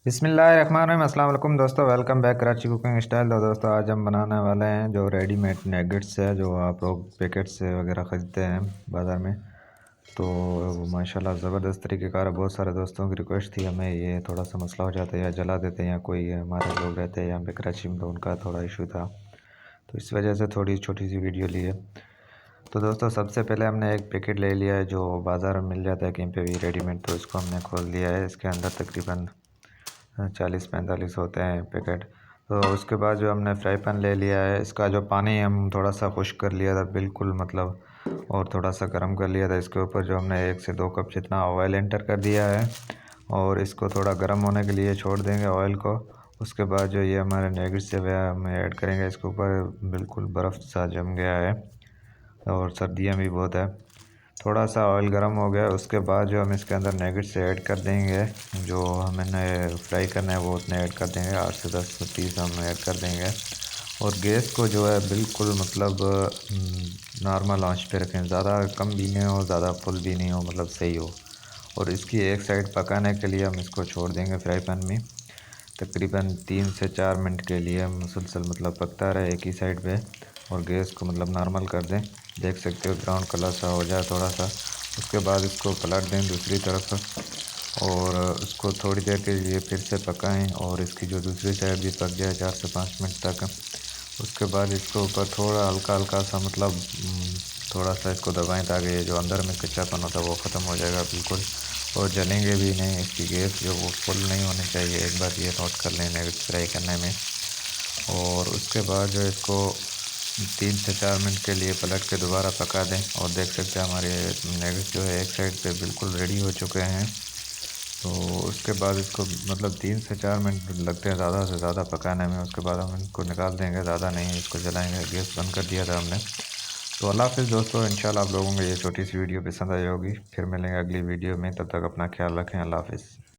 बिस्मिल्लाहिर्रहमानिर्रहीम। अस्सलाम वालेकुम दोस्तों, welcome back Karachi cooking style. तो दोस्तों आज हम बनाने वाले हैं जो रेडीमेड नगेट्स है, जो आप लोग पैकेट से वगैरह ख़रीदते हैं बाज़ार में। तो माशाल्लाह ज़बरदस्त तरीक़ेकार है। बहुत सारे दोस्तों की रिक्वेस्ट थी, हमें ये थोड़ा सा मसला हो जाता है या जला देते हैं या कोई हमारे लोग रहते हैं यहाँ पे कराची में, तो उनका थोड़ा इशू था, तो इस वजह से थोड़ी छोटी सी वीडियो ली है। तो दोस्तों सबसे पहले हमने एक पैकेट ले लिया है जो बाज़ार में मिल जाता है कहीं पे भी रेडीमेड। तो इसको हमने खोल दिया है। इसके अंदर तकरीबन 40-45 होते हैं पैकेट। तो उसके बाद जो हमने फ्राई पैन ले लिया है, इसका जो पानी हम थोड़ा सा खुश्क कर लिया था बिल्कुल, मतलब, और थोड़ा सा गर्म कर लिया था। इसके ऊपर जो हमने 1 से 2 कप जितना ऑयल एंटर कर दिया है और इसको थोड़ा गर्म होने के लिए छोड़ देंगे ऑयल को। उसके बाद जो ये हमारे नगेट्स से वह हम ऐड करेंगे। इसके ऊपर बिल्कुल बर्फ़ सा जम गया है और सर्दियाँ भी बहुत है। थोड़ा सा ऑयल गर्म हो गया, उसके बाद जो हम इसके अंदर नगेट्स ऐड कर देंगे। जो हमें फ्राई करना है वो उतने ऐड कर देंगे, 8 से 10 पीस हम ऐड कर देंगे। और गैस को जो है बिल्कुल, मतलब, नॉर्मल आंच पे रखें, ज़्यादा कम भी नहीं हो ज़्यादा फुल भी नहीं हो, मतलब सही हो। और इसकी एक साइड पकाने के लिए हम इसको छोड़ देंगे फ्राई पैन में। तकरीबन 3 से 4 मिनट के लिए मुसलसल, मतलब, पकता रहे एक ही साइड पे। और गैस को, मतलब, नॉर्मल कर दें। देख सकते हो ब्राउन कलर सा हो जाए थोड़ा सा। उसके बाद इसको पलट दें दूसरी तरफ और उसको थोड़ी देर के लिए फिर से पकाएं और इसकी जो दूसरी साइड भी पक जाए 4 से 5 मिनट तक। उसके बाद इसको ऊपर थोड़ा हल्का हल्का सा, मतलब, थोड़ा सा इसको दबाएं ताकि ये जो अंदर में कच्चापन होता है वो ख़त्म हो जाएगा बिल्कुल। और जलेंगे भी नहीं। इसकी गैस जो वो फुल नहीं होनी चाहिए, एक बार ये नोट कर लें नगेट्स फ्राई करने में। और उसके बाद जो इसको 3 से 4 मिनट के लिए पलट के दोबारा पका दें। और देख सकते हैं हमारे नगेट्स जो है एक साइड पे बिल्कुल रेडी हो चुके हैं। तो उसके बाद इसको, मतलब, 3 से 4 मिनट लगते हैं ज़्यादा से ज़्यादा पकाने में। उसके बाद हम इनको निकाल देंगे, ज़्यादा नहीं इसको जलाएंगे। गैस बंद कर दिया था हमने। तो अल्लाह हाफ़िज़ दोस्तों, इंशाल्लाह आप लोगों को ये छोटी सी वीडियो पसंद आई होगी। फिर मिलेंगे अगली वीडियो में, तब तक अपना ख्याल रखें। अल्लाह हाफ़िज़।